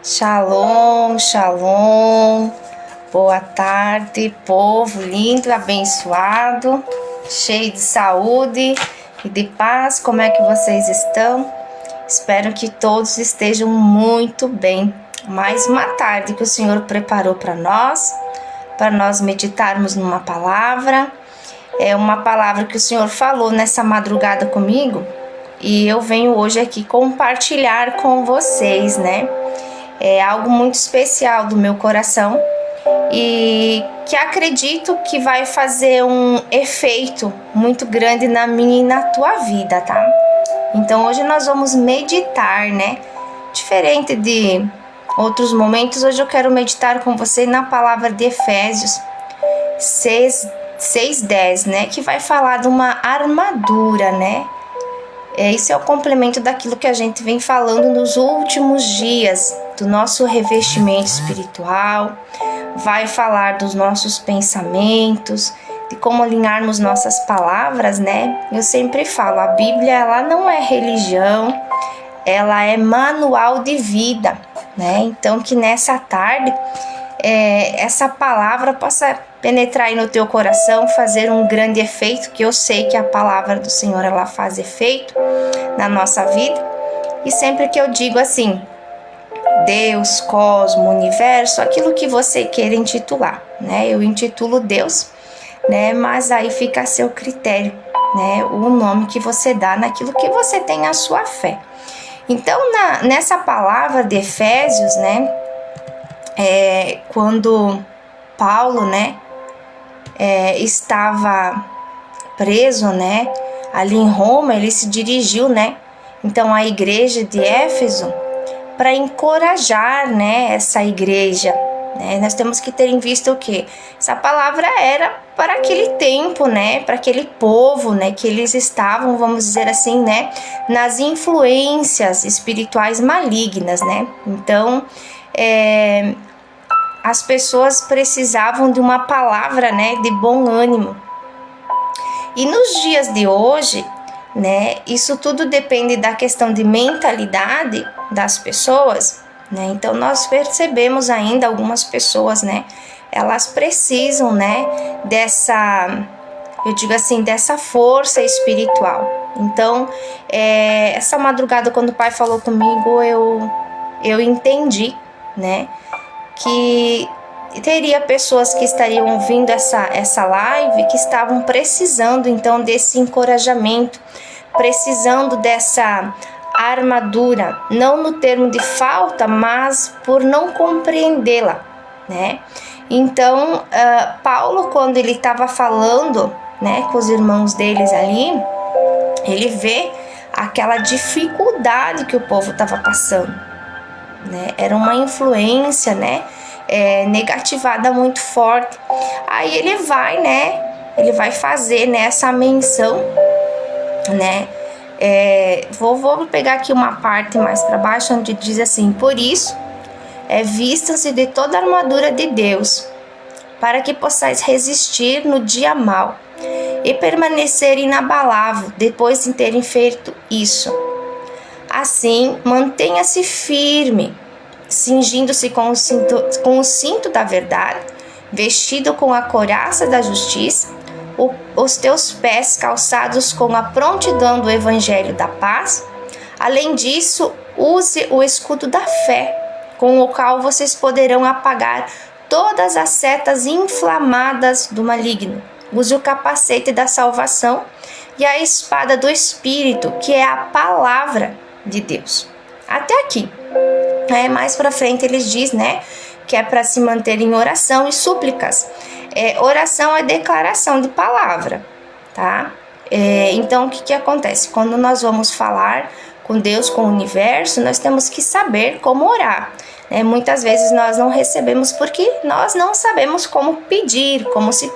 Shalom, shalom. Boa tarde, povo lindo, abençoado, cheio de saúde e de paz. Como é que vocês estão? Espero que todos estejam muito bem. Mais uma tarde que o Senhor preparou para nós meditarmos numa palavra. É uma palavra que o Senhor falou nessa madrugada comigo e eu venho hoje aqui compartilhar com vocês, né? É algo muito especial do meu coração e que acredito que vai fazer um efeito muito grande na minha e na tua vida, tá? Então hoje nós vamos meditar, né? Diferente de outros momentos, hoje eu quero meditar com você na palavra de Efésios 6:10, né? Que vai falar de uma armadura, né? Esse é o complemento daquilo que a gente vem falando nos últimos dias, do nosso revestimento espiritual, vai falar dos nossos pensamentos, de como alinharmos nossas palavras, né? Eu sempre falo, a Bíblia ela não é religião, ela é manual de vida, né? Então que nessa tarde essa palavra possa penetrar aí no teu coração, fazer um grande efeito, que eu sei que a palavra do Senhor ela faz efeito na nossa vida. E sempre que eu digo assim, Deus, cosmo, universo, aquilo que você queira intitular, né? Eu intitulo Deus, né? Mas aí fica a seu critério, né? O nome que você dá naquilo que você tem a sua fé. Então, nessa palavra de Efésios, né? Quando Paulo, né? Estava preso, né? Ali em Roma, ele se dirigiu, né? Então, à igreja de Éfeso, para encorajar, né, essa igreja, né? Nós temos que ter em vista o quê? Essa palavra era para aquele tempo, né, para aquele povo, né, que eles estavam, vamos dizer assim, né, nas influências espirituais malignas, né? Então, as pessoas precisavam de uma palavra, né, de bom ânimo. E nos dias de hoje, né, isso tudo depende da questão de mentalidade das pessoas, né? Então nós percebemos ainda algumas pessoas, né, elas precisam, né, dessa, eu digo assim, dessa força espiritual. Então, essa madrugada quando o pai falou comigo, eu entendi, né, que teria pessoas que estariam ouvindo essa live que estavam precisando então desse encorajamento, precisando dessa armadura, não no termo de falta, mas por não compreendê-la, né? Então, Paulo, quando ele estava falando, né, com os irmãos deles ali, ele vê aquela dificuldade que o povo estava passando, né? Era uma influência, né, negativada muito forte. Aí ele vai, né, ele vai fazer, né, essa menção, né, vou pegar aqui uma parte mais para baixo, onde diz assim: por isso, vistam-se de toda a armadura de Deus, para que possais resistir no dia mau e permanecer inabalável depois de terem feito isso. Assim, mantenha-se firme, cingindo-se com o cinto da verdade, vestido com a couraça da justiça, os teus pés calçados com a prontidão do evangelho da paz. Além disso, use o escudo da fé, com o qual vocês poderão apagar todas as setas inflamadas do maligno. Use o capacete da salvação e a espada do Espírito, que é a palavra de Deus. Até aqui. Mais para frente eles diz, né, que é para se manter em oração e súplicas. Oração é declaração de palavra, tá? Então o que acontece? Quando nós vamos falar com Deus, com o universo, nós temos que saber como orar. Muitas vezes nós não recebemos porque nós não sabemos como pedir, como se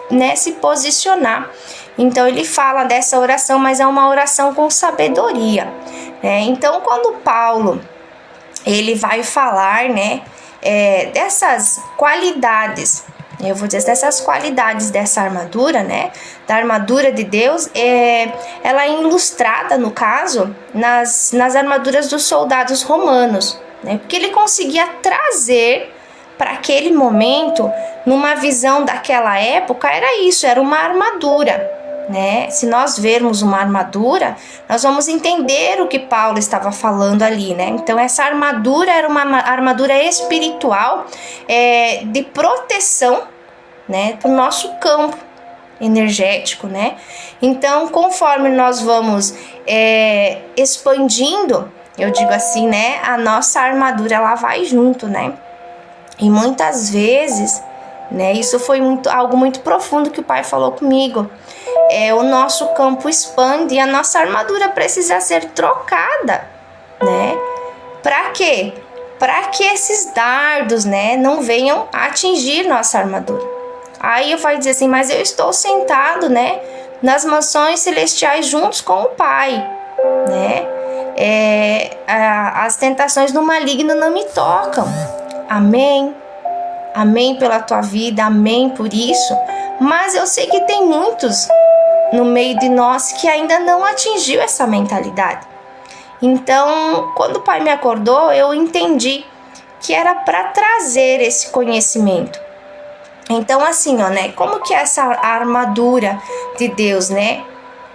posicionar. Então ele fala dessa oração, mas é uma oração com sabedoria, né? Então quando Paulo ele vai falar, né, dessas qualidades, eu vou dizer, dessas qualidades dessa armadura, né, da armadura de Deus, ela é ilustrada, no caso, nas armaduras dos soldados romanos, né, porque ele conseguia trazer para aquele momento, numa visão daquela época, era isso, era uma armadura, né? Se nós vermos uma armadura, nós vamos entender o que Paulo estava falando ali, né? Então essa armadura era uma armadura espiritual, de proteção, né, para o nosso campo energético, né? Então, conforme nós vamos expandindo, eu digo assim, né, a nossa armadura ela vai junto, né? E muitas vezes, né, isso foi algo muito profundo que o Pai falou comigo. O nosso campo expande e a nossa armadura precisa ser trocada, né? Para quê? Para que esses dardos, né, não venham atingir nossa armadura. Aí eu vou dizer assim, mas eu estou sentado, né, nas mansões celestiais juntos com o Pai, né? As tentações do maligno não me tocam. Amém. Amém pela tua vida, amém por isso. Mas eu sei que tem muitos no meio de nós que ainda não atingiu essa mentalidade. Então, quando o Pai me acordou, eu entendi que era para trazer esse conhecimento. Então, assim, ó, né? Como que é essa armadura de Deus, né?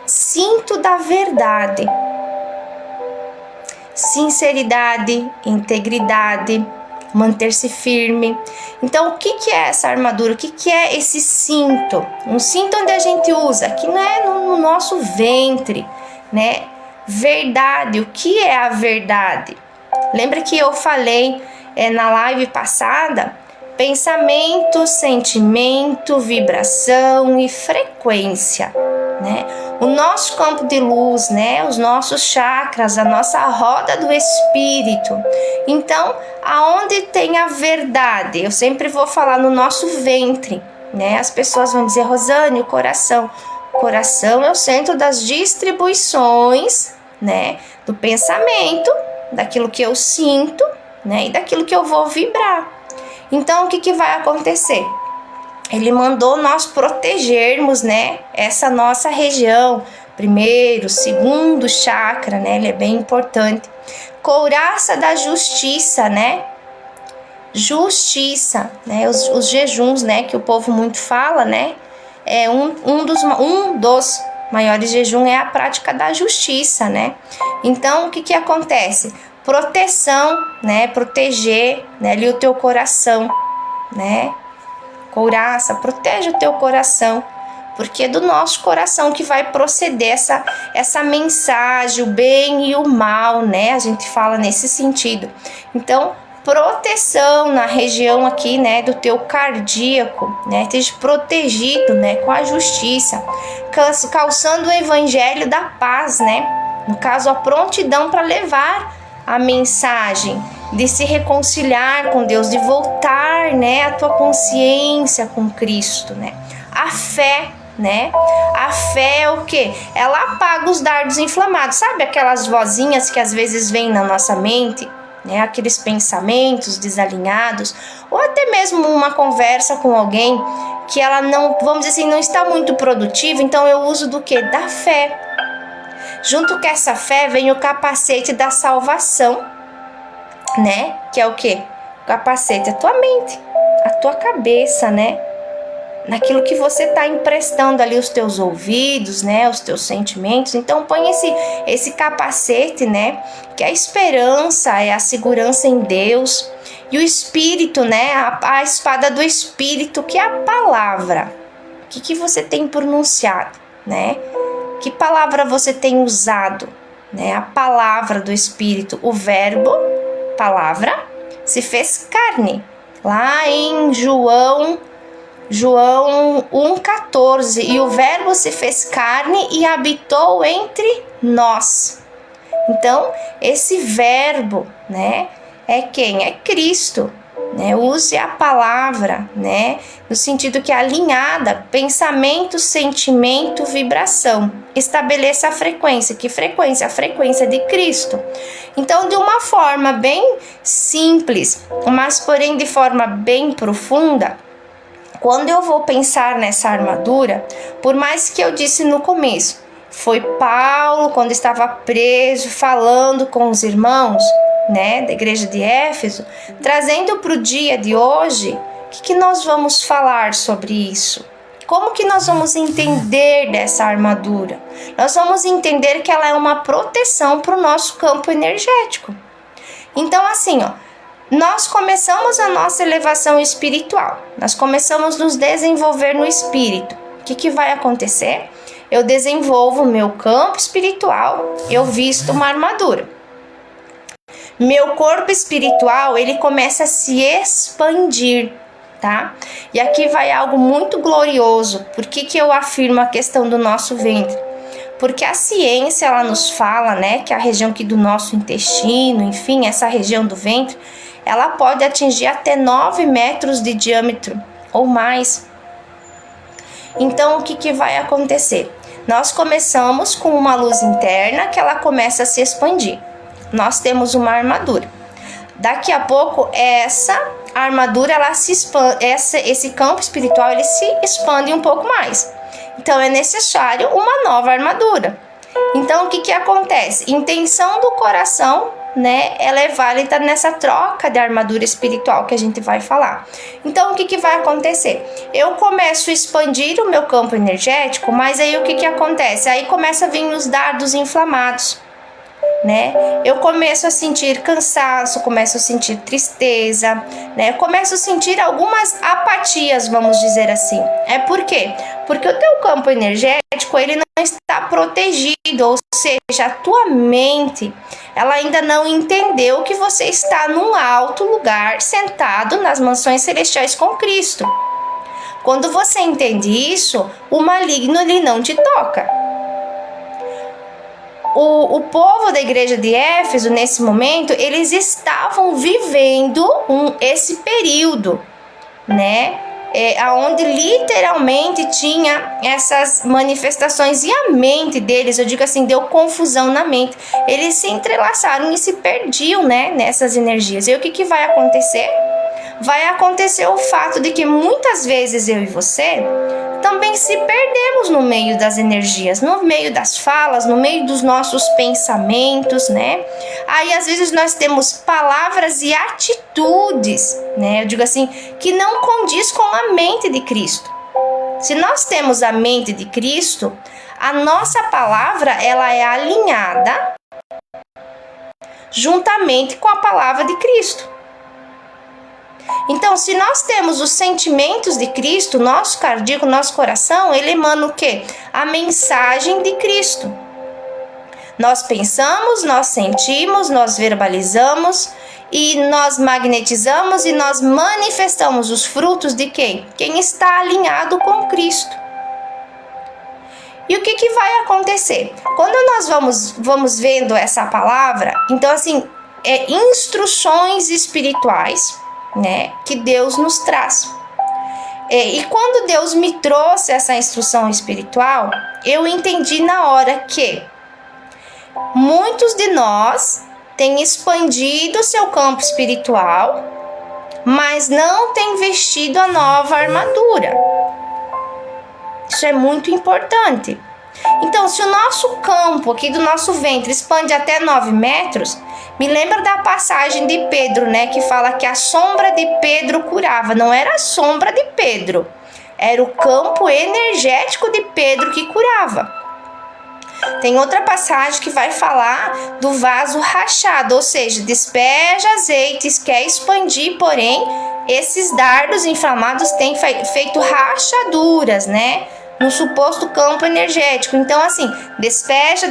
Cinto da verdade. Sinceridade, integridade, manter-se firme. Então, o que é essa armadura? O que é esse cinto? Um cinto onde a gente usa, que não é no nosso ventre, né? Verdade, o que é a verdade? Lembra que eu falei na live passada? Pensamento, sentimento, vibração e frequência, né? O nosso campo de luz, né? Os nossos chakras, a nossa roda do espírito. Então, aonde tem a verdade? Eu sempre vou falar no nosso ventre, né? As pessoas vão dizer, Rosane, o coração. O coração é o centro das distribuições, né? Do pensamento, daquilo que eu sinto, né? E daquilo que eu vou vibrar. Então, o que vai acontecer? Ele mandou nós protegermos, né, essa nossa região, primeiro, segundo chakra, né, ele é bem importante. Couraça da justiça, né, justiça, né, os jejuns, né, que o povo muito fala, né, um dos maiores jejuns é a prática da justiça, né. Então, o que acontece? Proteção, né, proteger, né, ali o teu coração, né, couraça, protege o teu coração, porque é do nosso coração que vai proceder essa mensagem, o bem e o mal, né, a gente fala nesse sentido. Então, proteção na região aqui, né, do teu cardíaco, né, esteja protegido, né, com a justiça, calçando o evangelho da paz, né, no caso, a prontidão para levar a mensagem de se reconciliar com Deus, de voltar, né, a tua consciência com Cristo, né? A fé, né? A fé é o quê? Ela apaga os dardos inflamados. Sabe aquelas vozinhas que às vezes vêm na nossa mente, né? Aqueles pensamentos desalinhados, ou até mesmo uma conversa com alguém que ela não, vamos dizer assim, não está muito produtiva, então eu uso do quê? Da fé. Junto com essa fé vem o capacete da salvação, né? Que é o quê? O capacete é a tua mente, a tua cabeça, né? Naquilo que você está emprestando ali os teus ouvidos, né? Os teus sentimentos. Então põe esse capacete, né? Que é a esperança, é a segurança em Deus. E o Espírito, né? A espada do Espírito, que é a palavra. O que você tem pronunciado, né? Que palavra você tem usado, né? A palavra do Espírito, o verbo, palavra, se fez carne. Lá em João 1,14, e o verbo se fez carne e habitou entre nós. Então, esse verbo, né? É quem? É Cristo. Né? Use a palavra, né? No sentido que é alinhada, pensamento, sentimento, vibração. Estabeleça a frequência. Que frequência? A frequência de Cristo. Então, de uma forma bem simples, mas porém de forma bem profunda, quando eu vou pensar nessa armadura, por mais que eu disse no começo, foi Paulo, quando estava preso, falando com os irmãos, né, da igreja de Éfeso, trazendo para o dia de hoje, o que nós vamos falar sobre isso? Como que nós vamos entender dessa armadura? Nós vamos entender que ela é uma proteção para o nosso campo energético. Então, assim, ó, nós começamos a nossa elevação espiritual, nós começamos a nos desenvolver no espírito. O que vai acontecer? Eu desenvolvo o meu campo espiritual, eu visto uma armadura. Meu corpo espiritual, ele começa a se expandir, tá? E aqui vai algo muito glorioso. Por que eu afirmo a questão do nosso ventre? Porque a ciência, ela nos fala, né, que a região aqui do nosso intestino, enfim, essa região do ventre, ela pode atingir até 9 metros de diâmetro ou mais. Então, o que vai acontecer? Nós começamos com uma luz interna que ela começa a se expandir. Nós temos uma armadura. Daqui a pouco, essa armadura, ela se expande, esse campo espiritual, ele se expande um pouco mais. Então, é necessário uma nova armadura. Então, o que acontece? Intenção do coração, né, ela é válida nessa troca de armadura espiritual que a gente vai falar. Então, o que vai acontecer? Eu começo a expandir o meu campo energético, mas aí o que acontece? Aí começa a vir os dardos inflamados, né? Eu começo a sentir cansaço, começo a sentir tristeza, né? Começo a sentir algumas apatias, vamos dizer assim. É por quê? Porque o teu campo energético, ele não está protegido, ou seja, a tua mente, ela ainda não entendeu que você está num alto lugar, sentado nas mansões celestiais com Cristo. Quando você entende isso, o maligno, ele não te toca. O povo da igreja de Éfeso, nesse momento, eles estavam vivendo esse período, né? Onde literalmente tinha essas manifestações e a mente deles, eu digo assim, deu confusão na mente. Eles se entrelaçaram e se perdiam, né, nessas energias. E o que vai acontecer? Vai acontecer o fato de que muitas vezes eu e você também se perdemos no meio das energias, no meio das falas, no meio dos nossos pensamentos, né? Aí às vezes nós temos palavras e atitudes, né? Eu digo assim, que não condiz com a mente de Cristo. Se nós temos a mente de Cristo, a nossa palavra, ela é alinhada juntamente com a palavra de Cristo. Então, se nós temos os sentimentos de Cristo, nosso cardíaco, nosso coração, ele emana o quê? A mensagem de Cristo. Nós pensamos, nós sentimos, nós verbalizamos e nós magnetizamos e nós manifestamos os frutos de quem? Quem está alinhado com Cristo. E o que vai acontecer? Quando nós vamos vendo essa palavra, então assim, instruções espirituais, né, que Deus nos traz. E quando Deus me trouxe essa instrução espiritual, eu entendi na hora que muitos de nós têm expandido seu campo espiritual, mas não têm vestido a nova armadura. Isso é muito importante. Então, se o nosso campo aqui do nosso ventre expande até 9 metros, me lembra da passagem de Pedro, né? Que fala que a sombra de Pedro curava. Não era a sombra de Pedro, era o campo energético de Pedro que curava. Tem outra passagem que vai falar do vaso rachado, ou seja, despeja azeites, quer expandir, porém, esses dardos inflamados têm feito rachaduras, né? No suposto campo energético. Então, assim, despeja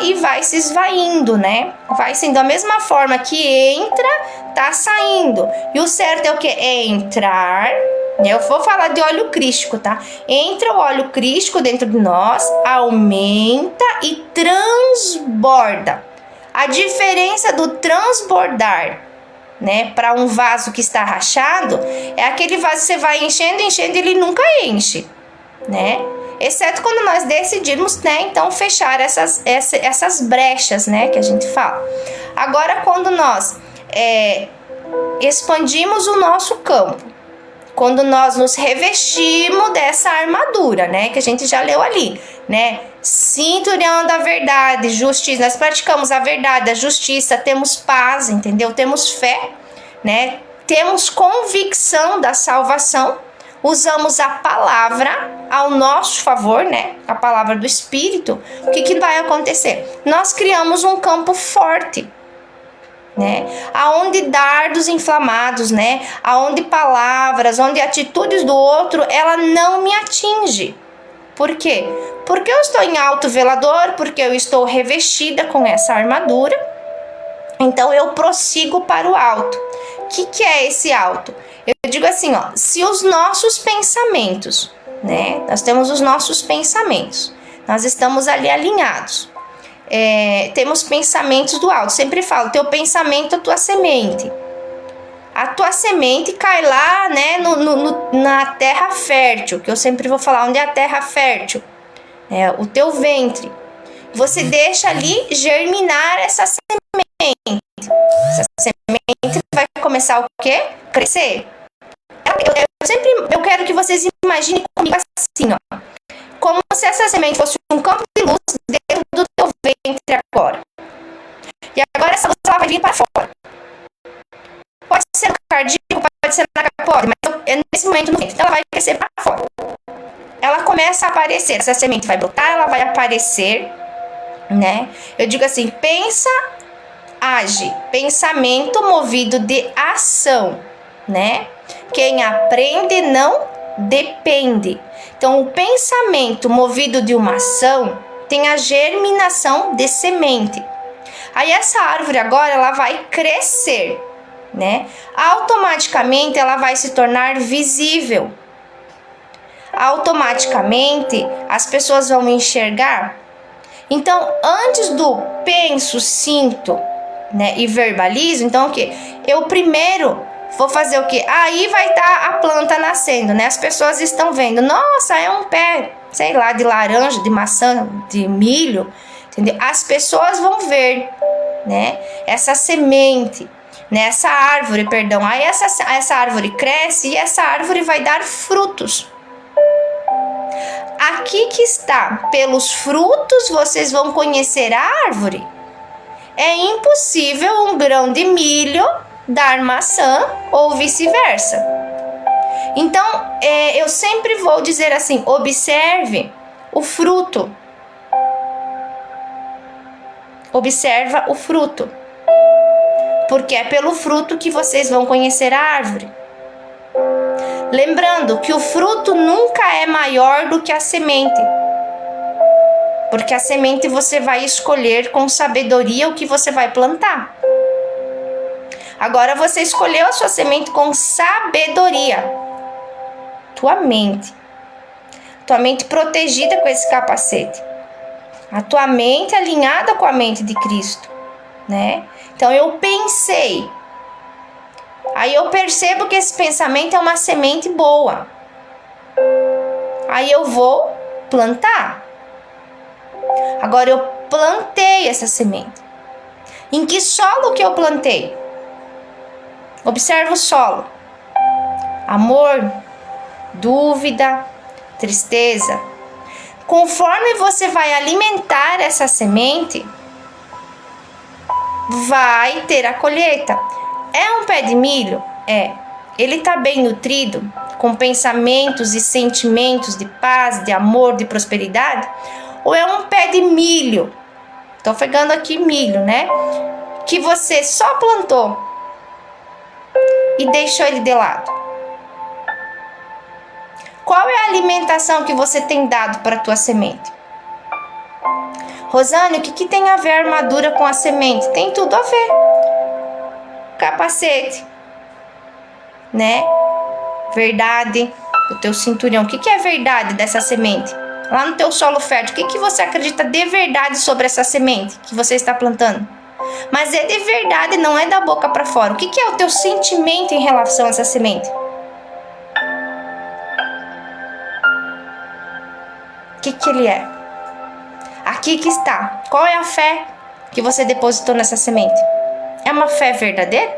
e vai se esvaindo, né? Vai sendo da mesma forma que entra, tá saindo. E o certo é o que? É entrar. Eu vou falar de óleo crístico, tá? Entra o óleo crístico dentro de nós, aumenta e transborda. A diferença do transbordar, né, para um vaso que está rachado, é aquele vaso que você vai enchendo e ele nunca enche, né? Exceto quando nós decidimos, né, então fechar essas brechas, né, que a gente fala. Agora, quando nós expandimos o nosso campo, Quando nós nos revestimos dessa armadura, né? Que a gente já leu ali, né? Cinturão da verdade, justiça. Nós praticamos a verdade, a justiça, temos paz, entendeu? Temos fé, né? Temos convicção da salvação. Usamos a palavra ao nosso favor, né? A palavra do Espírito. O que vai acontecer? Nós criamos um campo forte, né? Aonde dardos inflamados, né? Aonde palavras, onde atitudes do outro, ela não me atinge. Por quê? Porque eu estou em alto velador, porque eu estou revestida com essa armadura. Então eu prossigo para o alto. O que é esse alto? Eu digo assim, ó, se os nossos pensamentos, né? Nós temos os nossos pensamentos. Nós estamos ali alinhados. Temos pensamentos do alto. Sempre falo, teu pensamento é tua semente. A tua semente cai lá, né, na terra fértil, que eu sempre vou falar onde é a terra fértil, o teu ventre. Você deixa ali germinar essa semente. Essa semente vai começar o quê? Crescer. Eu quero que vocês imaginem comigo assim, ó. Como se essa semente fosse um campo de luz dentro do teu ventre agora. E agora essa luz ela vai vir para fora. Pode ser no cardíaco, pode ser na capota, mas nesse momento no ventre. Ela vai crescer para fora. Ela começa a aparecer. Essa semente vai brotar, ela vai aparecer, né? Eu digo assim, pensa, age. Pensamento movido de ação, né? Quem aprende não depende. Então, o pensamento movido de uma ação tem a germinação de semente. Aí essa árvore agora ela vai crescer, né? Automaticamente ela vai se tornar visível. Automaticamente as pessoas vão me enxergar. Então, antes do penso, sinto, né, e verbalizo, então o que? Eu primeiro vou fazer o quê? Aí vai estar a planta nascendo, né? As pessoas estão vendo. Nossa, é um pé, sei lá, de laranja, de maçã, de milho, entendeu? As pessoas vão ver, né? Essa semente, né? Essa árvore, perdão. Aí essa árvore cresce e essa árvore vai dar frutos. Aqui que está, pelos frutos vocês vão conhecer a árvore. É impossível um grão de milho dar maçã ou vice-versa. Então, eu sempre vou dizer assim, observe o fruto. Observa o fruto. Porque é pelo fruto que vocês vão conhecer a árvore. Lembrando que o fruto nunca é maior do que a semente. Porque a semente você vai escolher com sabedoria o que você vai plantar. Agora você escolheu a sua semente com sabedoria. Tua mente protegida com esse capacete. A tua mente alinhada com a mente de Cristo, né? Então eu pensei. Aí eu percebo que esse pensamento é uma semente boa. Aí eu vou plantar. Agora eu plantei essa semente. Em que solo que eu plantei? Observa o solo. Amor, dúvida, tristeza. Conforme você vai alimentar essa semente, vai ter a colheita. É um pé de milho? É. Ele está bem nutrido, com pensamentos e sentimentos de paz, de amor, de prosperidade? Ou é um pé de milho? Estou pegando aqui milho, né? Que você só plantou e deixou ele de lado. Qual é a alimentação que você tem dado para a tua semente? Rosane, o que tem a ver a armadura com a semente? Tem tudo a ver. Capacete, né? Verdade, o teu cinturão. O que é verdade dessa semente? Lá no teu solo fértil, o que você acredita de verdade sobre essa semente que você está plantando? Mas é de verdade, não é da boca para fora. O que é o teu sentimento em relação a essa semente? O que ele é? Aqui que está. Qual é a fé que você depositou nessa semente? É uma fé verdadeira?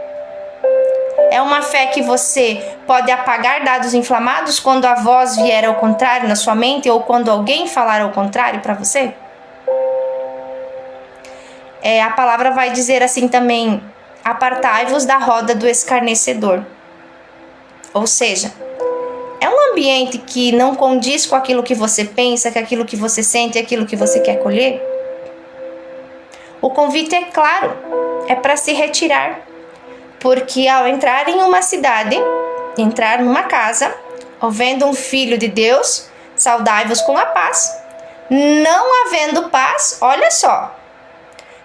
É uma fé que você pode apagar dados inflamados quando a voz vier ao contrário na sua mente ou quando alguém falar ao contrário para você? A palavra vai dizer assim também: apartai-vos da roda do escarnecedor. Ou seja, é um ambiente que não condiz com aquilo que você pensa, com aquilo que você sente, aquilo que você quer colher. O convite é claro, é para se retirar. Porque ao entrar em uma cidade, entrar numa casa, ou vendo um filho de Deus, saudai-vos com a paz. Não havendo paz, olha só,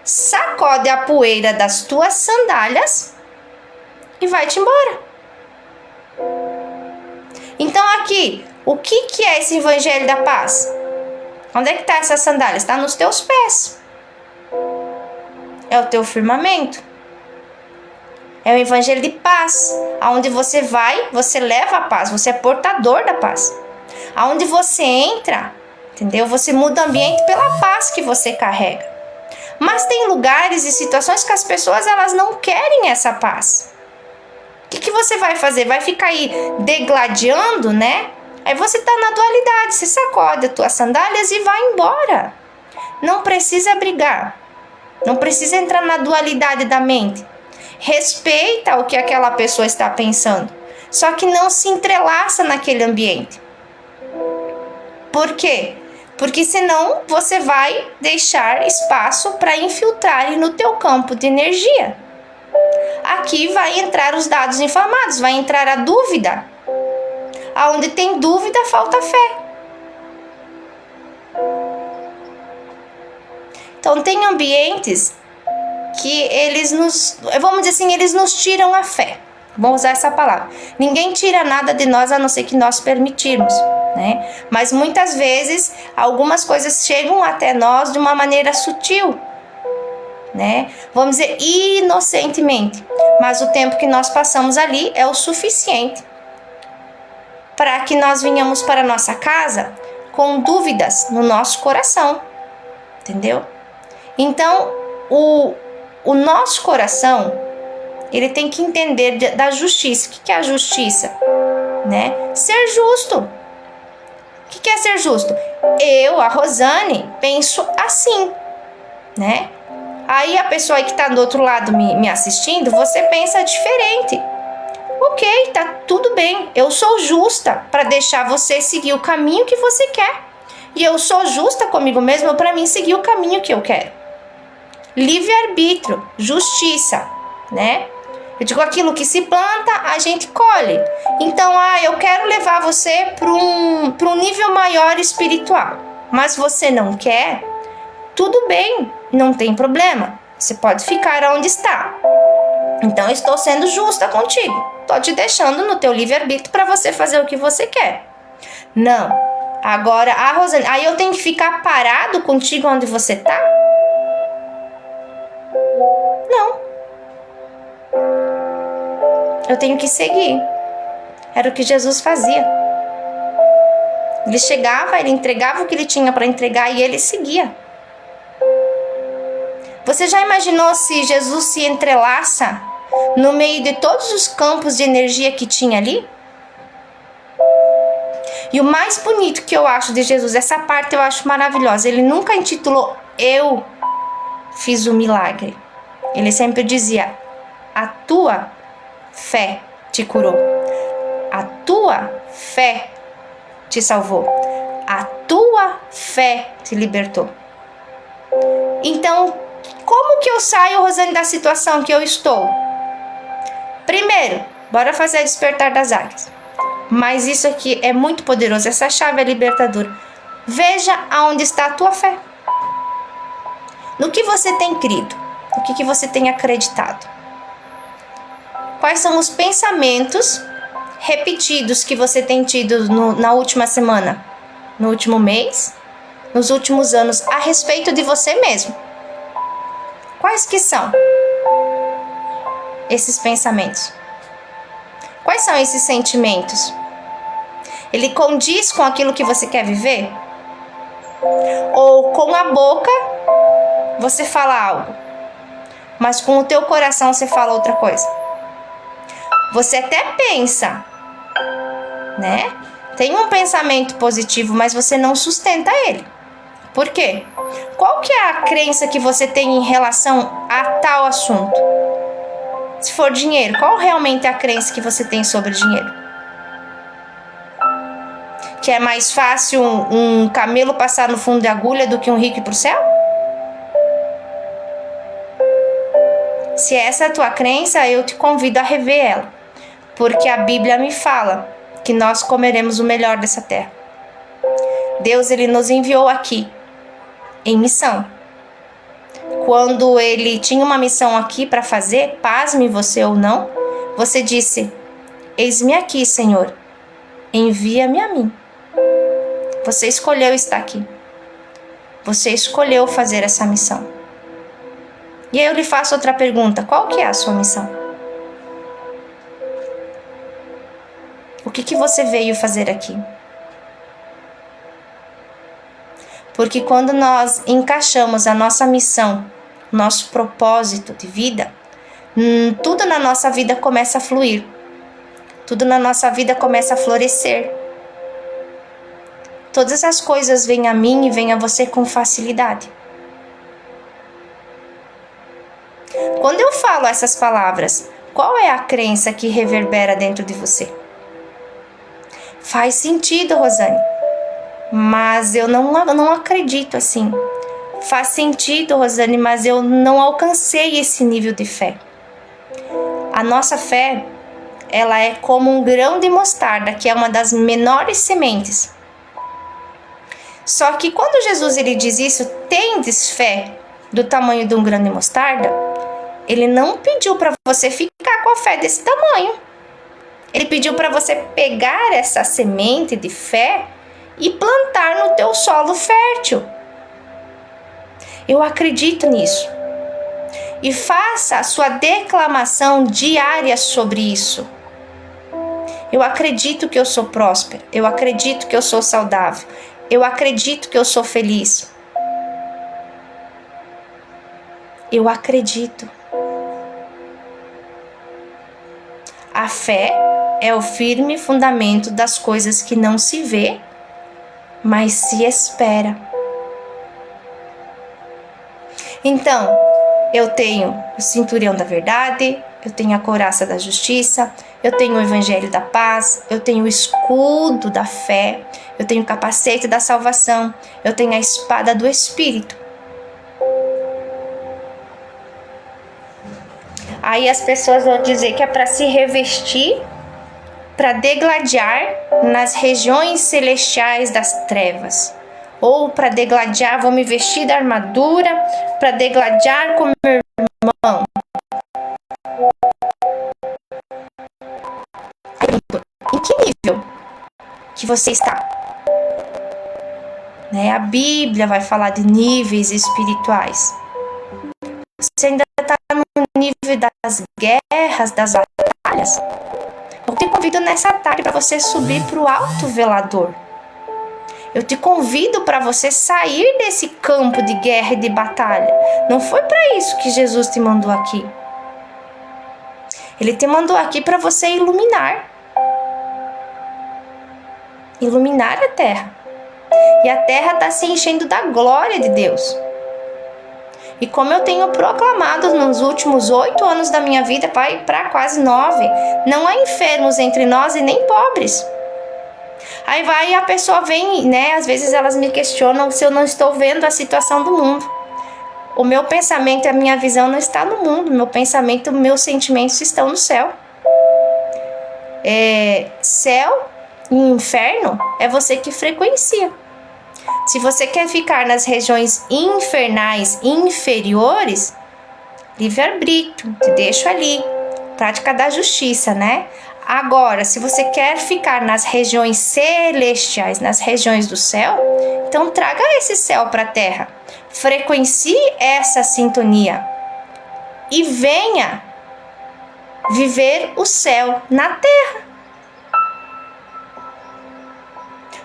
sacode a poeira das tuas sandálias e vai-te embora. Então aqui, o que é esse evangelho da paz? Onde é que está essas sandálias? Está nos teus pés. É o teu firmamento. É o evangelho de paz. Aonde você vai, você leva a paz. Você é portador da paz. Aonde você entra, entendeu? Você muda o ambiente pela paz que você carrega. Mas tem lugares e situações que as pessoas elas não querem essa paz. O que você vai fazer? Vai ficar aí degladiando, né? Aí você tá na dualidade. Você sacode as tuas sandálias e vai embora. Não precisa brigar. Não precisa entrar na dualidade da mente. Respeita o que aquela pessoa está pensando. Só que não se entrelaça naquele ambiente. Por quê? Porque senão você vai deixar espaço para infiltrar no teu campo de energia. Aqui vai entrar os dados inflamados, vai entrar a dúvida. Aonde tem dúvida, falta fé. Então tem ambientes que eles nos, vamos dizer assim, eles nos tiram a fé. Vamos usar essa palavra. Ninguém tira nada de nós a não ser que nós permitirmos, né? Mas muitas vezes algumas coisas chegam até nós de uma maneira sutil, né? Vamos dizer inocentemente. Mas o tempo que nós passamos ali é o suficiente para que nós venhamos para a nossa casa com dúvidas no nosso coração, entendeu? Então, o nosso coração, ele tem que entender da justiça. O que é a justiça? Né? Ser justo. O que é ser justo? Eu, a Rosane, penso assim, né? Aí a pessoa que está do outro lado me assistindo, você pensa diferente. Ok, tá tudo bem. Eu sou justa para deixar você seguir o caminho que você quer. E eu sou justa comigo mesma para mim seguir o caminho que eu quero. Livre-arbítrio, justiça, né? Eu digo, aquilo que se planta, a gente colhe. Então, eu quero levar você para um nível maior espiritual. Mas você não quer? Tudo bem, não tem problema. Você pode ficar onde está. Então, eu estou sendo justa contigo. Estou te deixando no teu livre-arbítrio para você fazer o que você quer. Não. Agora, Rosane, aí eu tenho que ficar parado contigo onde você está? Não. Eu tenho que seguir. Era o que Jesus fazia. Ele chegava, ele entregava o que ele tinha para entregar e ele seguia. Você já imaginou se Jesus se entrelaça no meio de todos os campos de energia que tinha ali? E o mais bonito que eu acho de Jesus, essa parte eu acho maravilhosa. Ele nunca intitulou eu fiz o milagre. Ele sempre dizia: a tua fé te curou. A tua fé te salvou. A tua fé te libertou. Então, como que eu saio, Rosane, da situação que eu estou? Primeiro, bora fazer a despertar das águias. Mas isso aqui é muito poderoso. Essa chave é libertadora. Veja aonde está a tua fé. No que você tem crido. No que você tem acreditado. Quais são os pensamentos repetidos que você tem tido na última semana? No último mês? Nos últimos anos? A respeito de você mesmo. Quais que são esses pensamentos? Quais são esses sentimentos? Ele condiz com aquilo que você quer viver? Ou com a boca você fala algo, mas com o teu coração você fala outra coisa? Você até pensa, né? Tem um pensamento positivo, mas você não sustenta ele. Por quê? Qual que é a crença que você tem em relação a tal assunto? Se for dinheiro, qual realmente é a crença que você tem sobre dinheiro? Que é mais fácil um camelo passar no fundo de agulha do que um rico ir pro céu? Se essa é a tua crença, eu te convido a rever ela. Porque a Bíblia me fala que nós comeremos o melhor dessa terra. Deus, ele nos enviou aqui em missão. Quando ele tinha uma missão aqui para fazer, pasme você ou não, você disse: eis-me aqui, Senhor, envia-me a mim. Você escolheu estar aqui. Você escolheu fazer essa missão. E aí eu lhe faço outra pergunta: qual que é a sua missão? O que você veio fazer aqui? Porque quando nós encaixamos a nossa missão, nosso propósito de vida, tudo na nossa vida começa a fluir. Tudo na nossa vida começa a florescer. Todas as coisas vêm a mim e vêm a você com facilidade. Quando eu falo essas palavras, qual é a crença que reverbera dentro de você? Faz sentido, Rosane, mas eu não acredito assim. Faz sentido, Rosane, mas eu não alcancei esse nível de fé. A nossa fé, ela é como um grão de mostarda, que é uma das menores sementes. Só que quando Jesus ele diz isso, tendes fé do tamanho de um grão de mostarda, ele não pediu para você ficar com a fé desse tamanho. Ele pediu para você pegar essa semente de fé e plantar no teu solo fértil. Eu acredito nisso. E faça a sua declamação diária sobre isso. Eu acredito que eu sou próspera. Eu acredito que eu sou saudável. Eu acredito que eu sou feliz. Eu acredito. A fé é o firme fundamento das coisas que não se vê, mas se espera. Então, eu tenho o cinturão da verdade, eu tenho a couraça da justiça, eu tenho o evangelho da paz, eu tenho o escudo da fé, eu tenho o capacete da salvação, eu tenho a espada do Espírito. Aí as pessoas vão dizer que é para se revestir, para degladiar nas regiões celestiais das trevas. Ou para degladiar, vou me vestir da armadura, para degladiar com meu irmão. Em que nível que você está? A Bíblia vai falar de níveis espirituais. Você ainda está no nível das guerras, das batalhas? Eu te convido nessa tarde para você subir para o alto velador. Eu te convido para você sair desse campo de guerra e de batalha. Não foi para isso que Jesus te mandou aqui. Ele te mandou aqui para você iluminar. Iluminar a terra. E a terra está se enchendo da glória de Deus. E como eu tenho proclamado nos últimos 8 anos da minha vida, para quase 9, não há enfermos entre nós e nem pobres. Aí a pessoa vem, às vezes elas me questionam se eu não estou vendo a situação do mundo. O meu pensamento e a minha visão não está no mundo, meu pensamento, meus sentimentos estão no céu. Céu e inferno é você que frequencia. Se você quer ficar nas regiões infernais inferiores, livre-arbítrio, te deixo ali, prática da justiça, Agora, se você quer ficar nas regiões celestiais, nas regiões do céu, então traga esse céu para a terra. Frequencie essa sintonia e venha viver o céu na terra.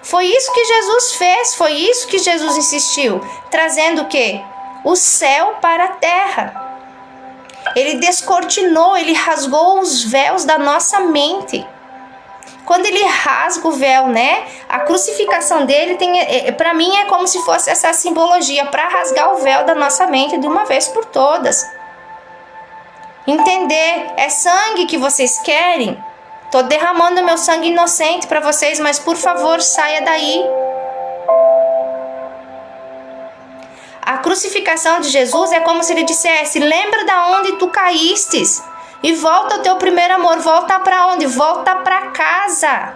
Foi isso que Jesus fez, foi isso que Jesus insistiu, trazendo o quê? O céu para a terra. Ele descortinou, ele rasgou os véus da nossa mente. Quando ele rasga o véu, né? A crucificação dele para mim é como se fosse essa simbologia para rasgar o véu da nossa mente de uma vez por todas. Entender, é sangue que vocês querem? Tô derramando meu sangue inocente para vocês, mas por favor, saia daí. A crucificação de Jesus é como se ele dissesse: lembra da onde tu caístes e volta ao teu primeiro amor. Volta para onde? Volta para casa.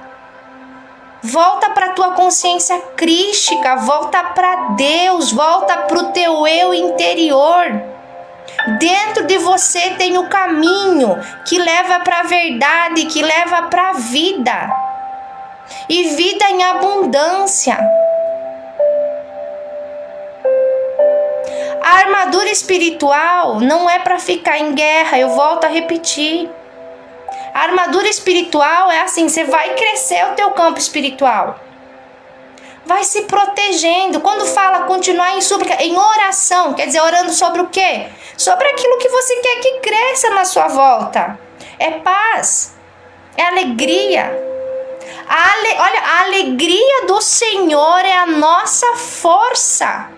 Volta para tua consciência crística, volta para Deus, volta para o teu eu interior. Dentro de você tem o caminho que leva para a verdade, que leva para a vida. E vida em abundância. A armadura espiritual não é para ficar em guerra, eu volto a repetir. A armadura espiritual é assim, você vai crescer o teu campo espiritual. Vai se protegendo. Quando fala continuar em súplica, em oração, quer dizer, orando sobre o quê? Sobre aquilo que você quer que cresça na sua volta. É paz, é alegria. Olha, a alegria do Senhor é a nossa força.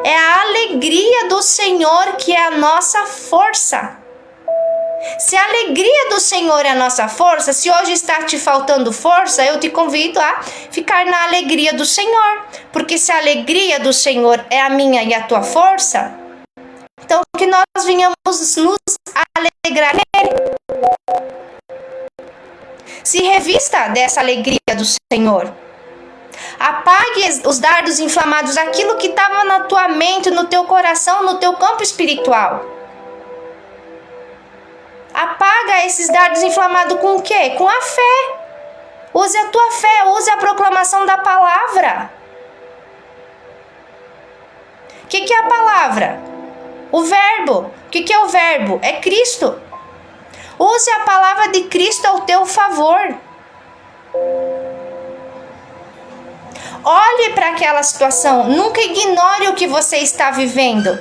É a alegria do Senhor que é a nossa força. Se a alegria do Senhor é a nossa força, se hoje está te faltando força, eu te convido a ficar na alegria do Senhor. Porque se a alegria do Senhor é a minha e a tua força, então que nós venhamos nos alegrar nele. Se revista dessa alegria do Senhor. Apague os dardos inflamados, aquilo que estava na tua mente, no teu coração, no teu campo espiritual. Apaga esses dardos inflamados com o quê? Com a fé. Use a tua fé, use a proclamação da palavra. O que é a palavra? O verbo. O que é o verbo? É Cristo. Use a palavra de Cristo ao teu favor. Olhe para aquela situação. Nunca ignore o que você está vivendo.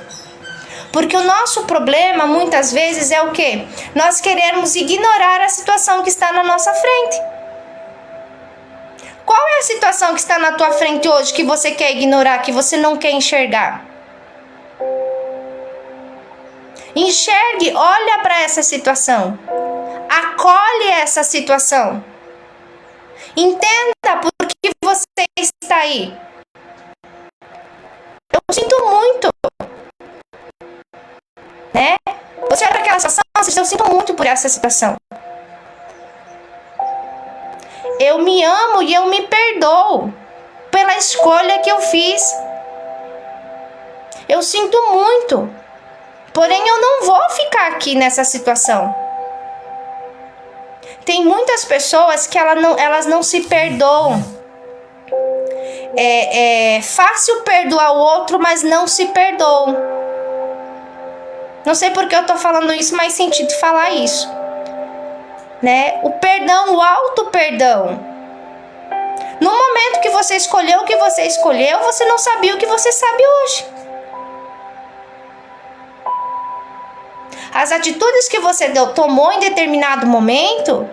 Porque o nosso problema, muitas vezes, é o quê? Nós queremos ignorar a situação que está na nossa frente. Qual é a situação que está na tua frente hoje que você quer ignorar, que você não quer enxergar? Enxergue, olha para essa situação. Acolhe essa situação. Entenda por que você está aí. Eu sinto muito. Né? Você olha para aquela situação, eu sinto muito por essa situação. Eu me amo e eu me perdoo pela escolha que eu fiz. Eu sinto muito. Porém, eu não vou ficar aqui nessa situação. Tem muitas pessoas que elas não se perdoam. É fácil perdoar o outro, mas não se perdoam. Não sei por que eu tô falando isso, mas senti de falar isso. Né? O perdão, o auto-perdão. No momento que você escolheu o que você escolheu, você não sabia o que você sabe hoje. As atitudes que você tomou em determinado momento,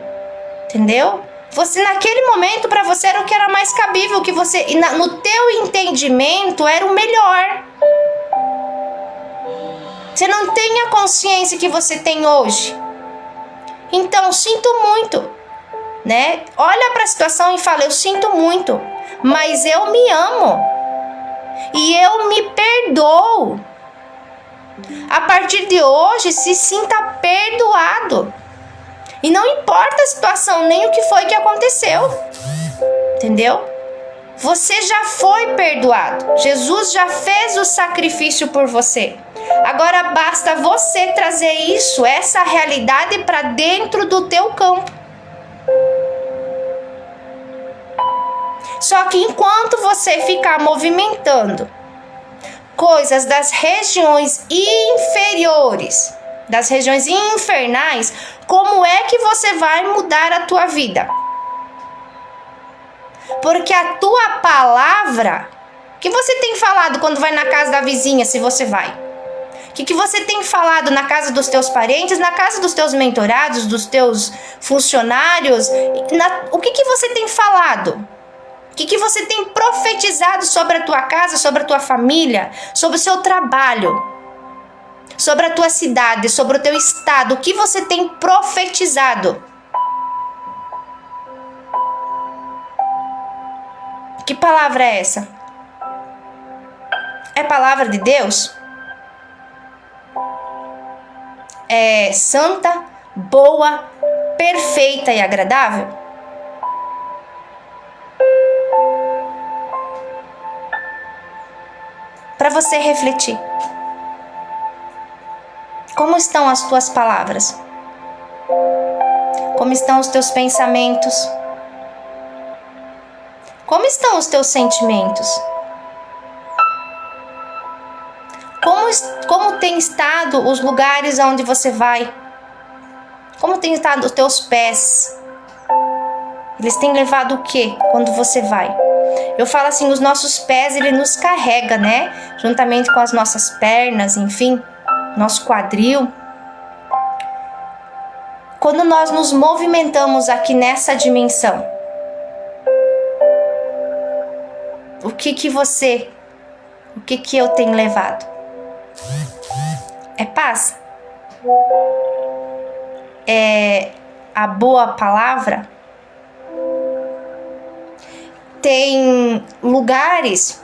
entendeu? Você naquele momento para você era o que era mais cabível, que você no teu entendimento era o melhor. Você não tem a consciência que você tem hoje. Então, sinto muito, né? Olha para a situação e fala: eu sinto muito, mas eu me amo e eu me perdoo. A partir de hoje, se sinta perdoado. E não importa a situação, nem o que foi que aconteceu. Entendeu? Você já foi perdoado. Jesus já fez o sacrifício por você. Agora basta você trazer isso, essa realidade, para dentro do teu campo. Só que enquanto você ficar movimentando coisas das regiões inferiores, das regiões infernais, como é que você vai mudar a tua vida? Porque a tua palavra, que você tem falado quando vai na casa da vizinha, se você vai? O que você tem falado na casa dos teus parentes, na casa dos teus mentorados, dos teus funcionários? O que você tem falado? O que você tem profetizado sobre a tua casa, sobre a tua família, sobre o seu trabalho, sobre a tua cidade, sobre o teu estado? O que você tem profetizado? Que palavra é essa? É palavra de Deus? É santa, boa, perfeita e agradável? Para você refletir. Como estão as tuas palavras? Como estão os teus pensamentos? Como estão os teus sentimentos? Como tem estado os lugares onde você vai? Como tem estado os teus pés? Eles têm levado o quê quando você vai? Eu falo assim, os nossos pés, ele nos carrega, né? Juntamente com as nossas pernas, enfim, nosso quadril. Quando nós nos movimentamos aqui nessa dimensão, o que eu tenho levado? É paz? É a boa palavra? Tem lugares,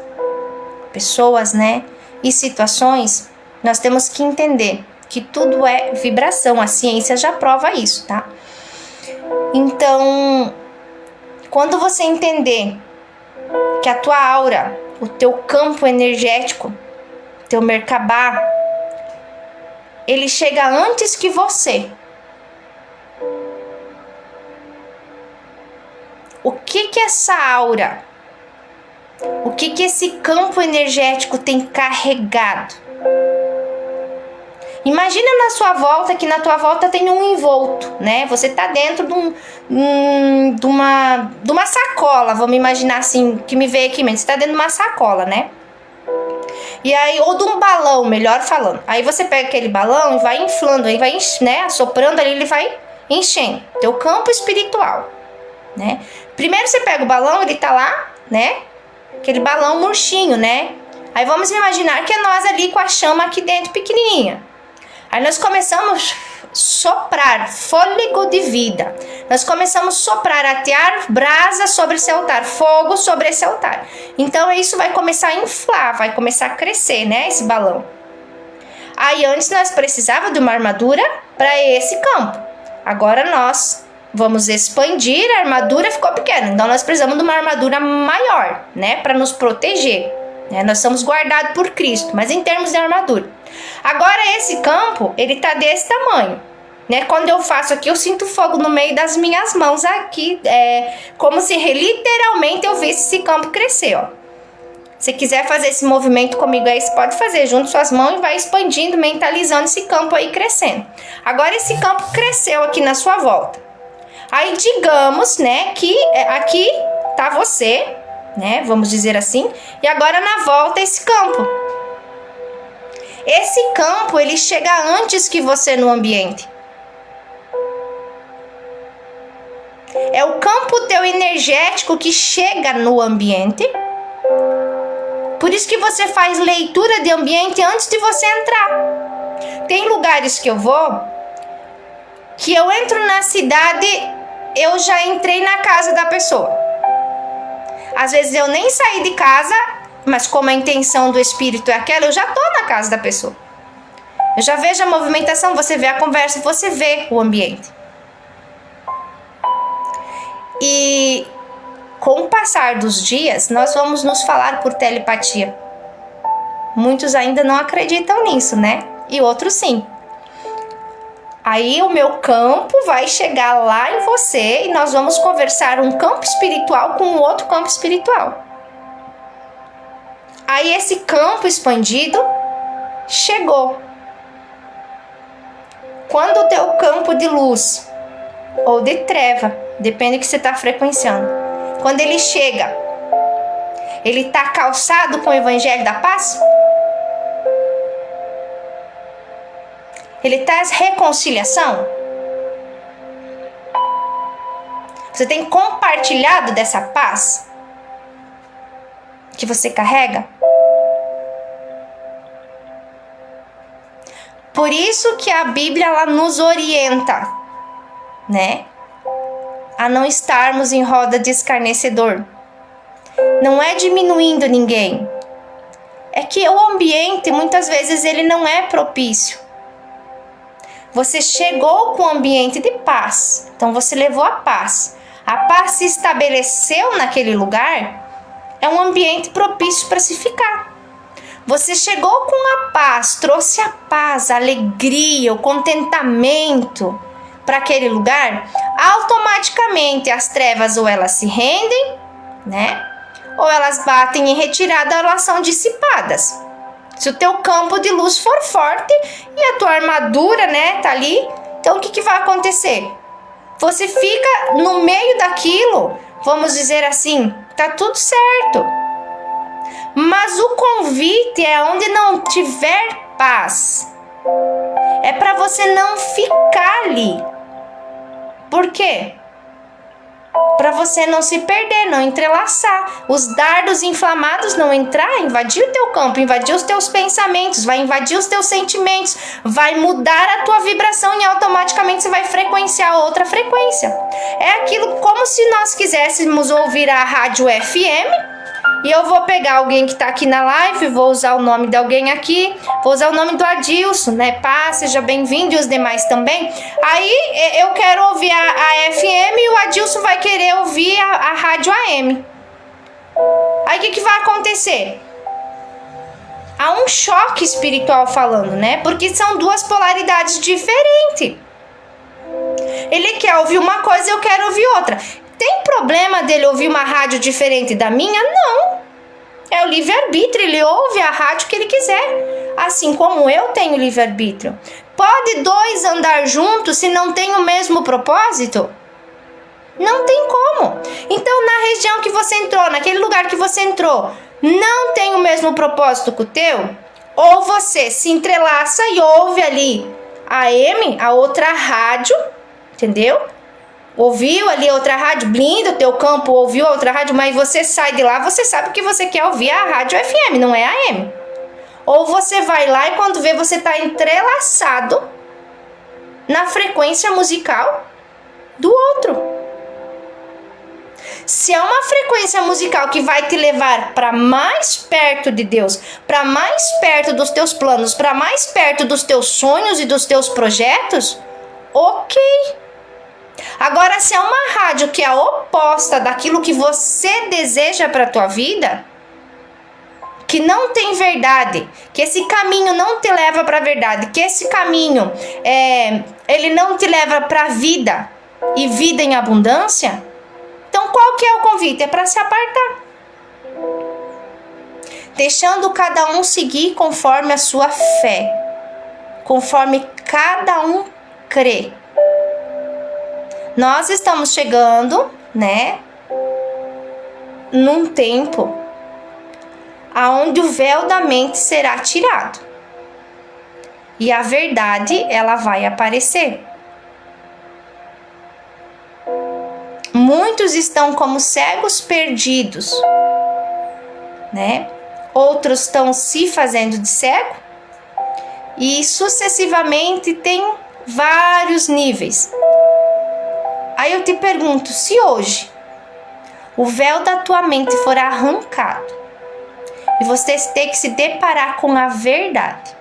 pessoas, né, e situações, nós temos que entender que tudo é vibração, a ciência já prova isso, tá? Então, quando você entender que a tua aura, o teu campo energético, teu Merkabah, ele chega antes que você. O que essa aura, o que esse campo energético tem carregado? Imagina na sua volta, que na tua volta tem um envolto, né? Você tá dentro de uma sacola, vamos imaginar assim, que me veio aqui mesmo. Você tá dentro de uma sacola, né? E aí, ou de um balão, melhor falando. Aí você pega aquele balão e vai inflando, aí vai, né, assoprando ali, ele vai enchendo. Teu campo espiritual, né? Primeiro você pega o balão, ele tá lá, né? Aquele balão murchinho, né? Aí vamos imaginar que é nós ali com a chama aqui dentro, pequenininha. Aí nós começamos a soprar fôlego de vida. Nós começamos a soprar, atear brasa sobre esse altar, fogo sobre esse altar. Então isso vai começar a inflar, vai começar a crescer, né, esse balão. Aí antes nós precisávamos de uma armadura para esse campo. Agora nós vamos expandir, a armadura ficou pequena. Então nós precisamos de uma armadura maior, né, para nos proteger. Nós somos guardados por Cristo, mas em termos de armadura. Agora esse campo, ele tá desse tamanho, né? Quando eu faço aqui, eu sinto fogo no meio das minhas mãos aqui, como se literalmente eu visse esse campo crescer, ó. Se quiser fazer esse movimento comigo aí, você pode fazer, junto suas mãos e vai expandindo, mentalizando esse campo aí crescendo. Agora esse campo cresceu aqui na sua volta. Aí digamos, né, que aqui tá você, né, vamos dizer assim, e agora na volta esse campo. Esse campo, ele chega antes que você no ambiente. É o campo teu energético que chega no ambiente. Por isso que você faz leitura de ambiente antes de você entrar. Tem lugares que eu vou, que eu entro na cidade, eu já entrei na casa da pessoa. Às vezes eu nem saí de casa, mas como a intenção do espírito é aquela, eu já tô na casa da pessoa. Eu já vejo a movimentação, você vê a conversa, você vê o ambiente. E com o passar dos dias, nós vamos nos falar por telepatia. Muitos ainda não acreditam nisso, né? E outros sim. Aí o meu campo vai chegar lá em você e nós vamos conversar um campo espiritual com o outro campo espiritual. Aí esse campo expandido chegou. Quando o teu campo de luz ou de treva, depende do que você está frequenciando, quando ele chega, ele está calçado com o evangelho da paz? Ele traz reconciliação? Você tem compartilhado dessa paz que você carrega? Por isso que a Bíblia ela nos orienta, né? A não estarmos em roda de escarnecedor. Não é diminuindo ninguém. É que o ambiente, muitas vezes, ele não é propício. Você chegou com um ambiente de paz. Então, você levou a paz. A paz se estabeleceu naquele lugar. É um ambiente propício para se ficar. Você chegou com a paz, trouxe a paz, a alegria, o contentamento para aquele lugar. Automaticamente, as trevas ou elas se rendem, né? Ou elas batem em retirada, elas são dissipadas. Se o teu campo de luz for forte e a tua armadura, né, tá ali, então o que vai acontecer? Você fica no meio daquilo, vamos dizer assim, tá tudo certo. Mas o convite é onde não tiver paz. É para você não ficar ali. Por quê? Para você não se perder, não entrelaçar. Os dardos inflamados não entrar, invadir o teu campo, invadir os teus pensamentos, vai invadir os teus sentimentos, vai mudar a tua vibração e automaticamente você vai frequenciar outra frequência. É aquilo como se nós quiséssemos ouvir a rádio FM. E eu vou pegar alguém que está aqui na live, vou usar o nome de alguém aqui, vou usar o nome do Adilson, né? Pá, seja bem-vindo e os demais também. Aí eu quero ouvir a FM e o Adilson vai querer ouvir a rádio AM. Aí o que vai acontecer? Há um choque espiritual falando, né? Porque são duas polaridades diferentes. Ele quer ouvir uma coisa e eu quero ouvir outra. Tem problema dele ouvir uma rádio diferente da minha? Não. É o livre-arbítrio, ele ouve a rádio que ele quiser. Assim como eu tenho livre-arbítrio. Pode dois andar juntos se não tem o mesmo propósito? Não tem como. Então, na região que você entrou, naquele lugar que você entrou, não tem o mesmo propósito que o teu? Ou você se entrelaça e ouve ali a AM, a outra rádio, entendeu? Ouviu ali outra rádio, blinda o teu campo, ouviu outra rádio, mas você sai de lá, você sabe que você quer ouvir a rádio FM, não é a AM. Ou você vai lá e quando vê você está entrelaçado na frequência musical do outro. Se é uma frequência musical que vai te levar para mais perto de Deus, para mais perto dos teus planos, para mais perto dos teus sonhos e dos teus projetos, ok. Agora, se é uma rádio que é a oposta daquilo que você deseja para a tua vida, que não tem verdade, que esse caminho não te leva para a verdade, que esse caminho ele não te leva para a vida e vida em abundância, então qual que é o convite? É para se apartar. Deixando cada um seguir conforme a sua fé, conforme cada um crê. Nós estamos chegando, né, num tempo aonde o véu da mente será tirado. E a verdade, ela vai aparecer. Muitos estão como cegos perdidos, né? Outros estão se fazendo de cego. E sucessivamente tem vários níveis. Aí eu te pergunto, se hoje o véu da tua mente for arrancado e você ter que se deparar com a verdade.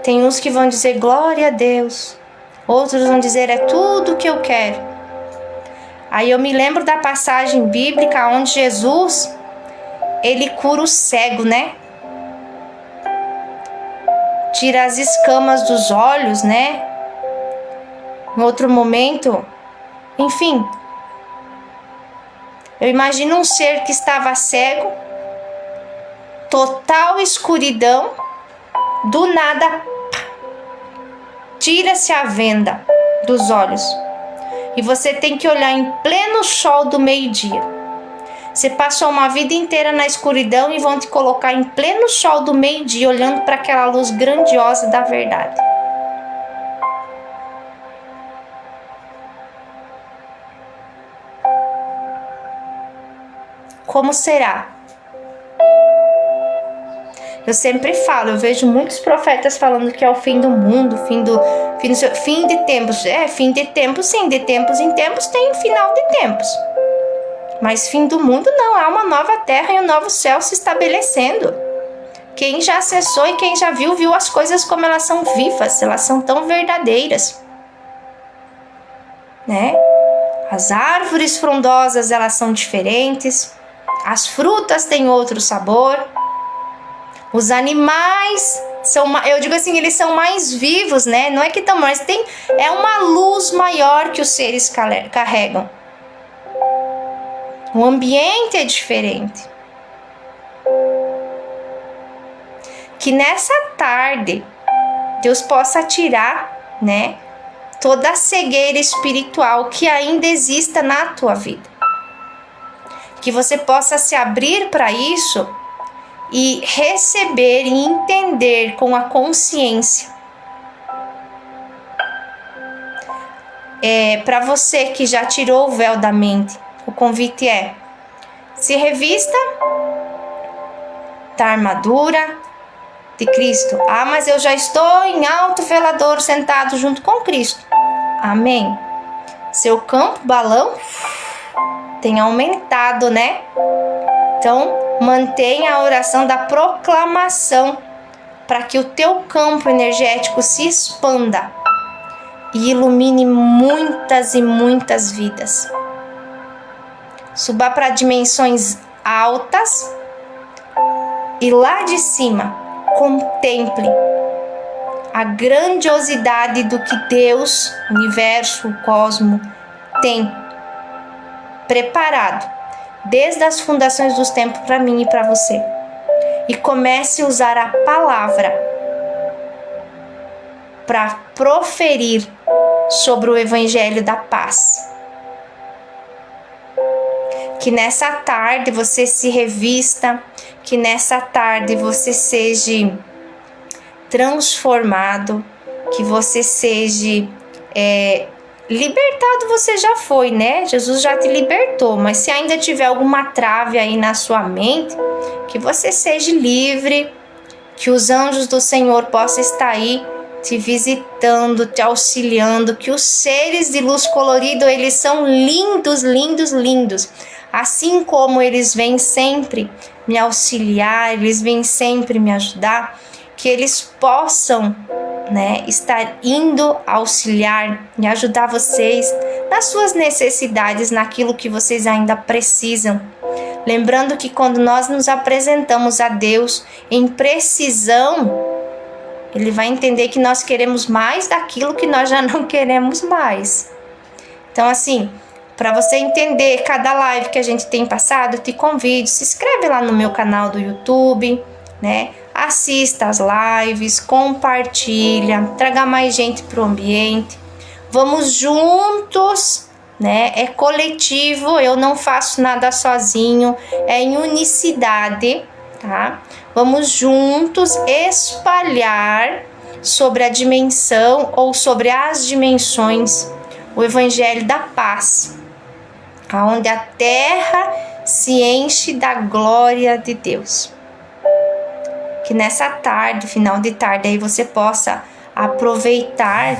Tem uns que vão dizer glória a Deus, outros vão dizer é tudo o que eu quero. Aí eu me lembro da passagem bíblica onde Jesus, ele cura o cego, né? Tira as escamas dos olhos, né? Em outro momento, enfim. Eu imagino um ser que estava cego, total escuridão, do nada, tira-se a venda dos olhos. E você tem que olhar em pleno sol do meio-dia. Você passou uma vida inteira na escuridão e vão te colocar em pleno sol do meio-dia, olhando para aquela luz grandiosa da verdade. Como será? Eu sempre falo, eu vejo muitos profetas falando que é o fim do mundo, fim de tempos. Fim de tempos, sim, de tempos em tempos tem final de tempos. Mas fim do mundo não, há uma nova terra e um novo céu se estabelecendo. Quem já acessou e quem já viu as coisas como elas são vivas, elas são tão verdadeiras. Né? As árvores frondosas, elas são diferentes. As frutas têm outro sabor. Os animais são, eu digo assim, eles são mais vivos, né? Não é que estão mais, é uma luz maior que os seres carregam. O ambiente é diferente. Que nessa tarde Deus possa tirar, né, toda a cegueira espiritual que ainda exista na tua vida. Que você possa se abrir para isso e receber e entender com a consciência. Para você que já tirou o véu da mente, o convite é: se revista da armadura de Cristo. Ah, mas eu já estou em alto velador sentado junto com Cristo. Amém. Seu campo balão tem aumentado, né? Então, mantenha a oração da proclamação para que o teu campo energético se expanda e ilumine muitas e muitas vidas. Suba para dimensões altas e lá de cima contemple a grandiosidade do que Deus, o universo, o cosmos tem preparado desde as fundações dos tempos para mim e para você. E comece a usar a palavra para proferir sobre o evangelho da paz. Que nessa tarde você se revista, que nessa tarde você seja transformado, que você seja libertado. Você já foi, né? Jesus já te libertou, mas se ainda tiver alguma trave aí na sua mente, que você seja livre, que os anjos do Senhor possam estar aí te visitando, te auxiliando, que os seres de luz colorida, eles são lindos, lindos, lindos. Assim como eles vêm sempre me auxiliar, eles vêm sempre me ajudar, que eles possam, né, estar indo auxiliar e ajudar vocês nas suas necessidades, naquilo que vocês ainda precisam. Lembrando que quando nós nos apresentamos a Deus em precisão, Ele vai entender que nós queremos mais daquilo que nós já não queremos mais. Então, assim, para você entender cada live que a gente tem passado, eu te convido, se inscreve lá no meu canal do YouTube, né? Assista as lives, compartilha, traga mais gente para o ambiente. Vamos juntos, né? É coletivo, eu não faço nada sozinho, é em unicidade, tá? Vamos juntos espalhar sobre a dimensão ou sobre as dimensões o evangelho da paz, onde a terra se enche da glória de Deus. Que nessa tarde, final de tarde, aí você possa aproveitar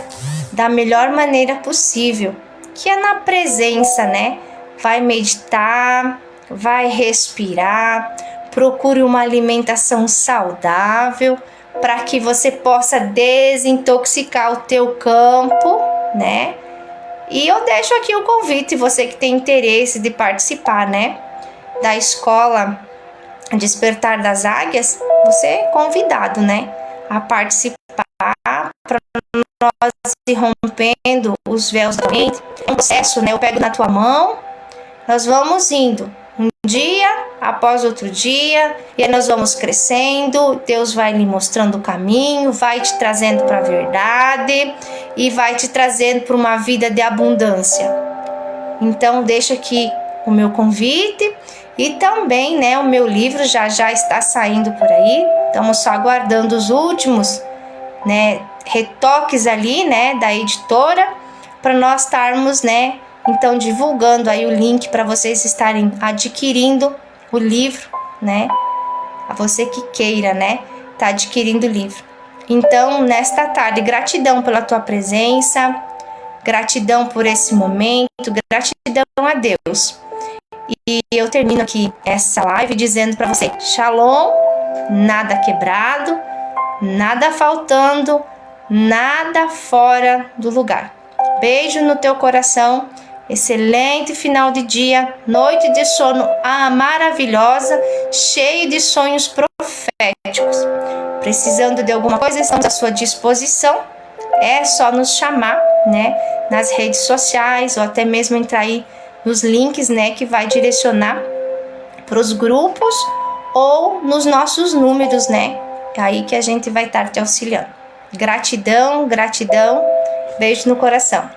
da melhor maneira possível, que é na presença, né? Vai meditar, vai respirar, procure uma alimentação saudável para que você possa desintoxicar o teu campo, né? E eu deixo aqui o convite, você que tem interesse de participar, né, da escola Despertar das Águias, você é convidado, né, a participar para nós ir rompendo os véus da mente. É um processo, né, eu pego na tua mão, nós vamos indo um dia após outro dia, e aí nós vamos crescendo, Deus vai lhe mostrando o caminho, vai te trazendo para a verdade e vai te trazendo para uma vida de abundância. Então deixa aqui o meu convite E também, né, o meu livro já está saindo por aí. Estamos só aguardando os últimos, né, retoques ali, né, da editora, para nós estarmos, né, então divulgando aí o link para vocês estarem adquirindo o livro, né, a você que queira, né, tá adquirindo o livro. Então, nesta tarde, gratidão pela tua presença, gratidão por esse momento, gratidão a Deus. E eu termino aqui essa live dizendo para você: Shalom, nada quebrado, nada faltando, nada fora do lugar. Beijo no teu coração, excelente final de dia, noite de sono maravilhosa, cheio de sonhos proféticos. Precisando de alguma coisa, estamos à sua disposição. É só nos chamar, né, nas redes sociais ou até mesmo entrar aí nos links, né, que vai direcionar para os grupos ou nos nossos números, né? É aí que a gente vai estar te auxiliando. Gratidão, gratidão. Beijo no coração.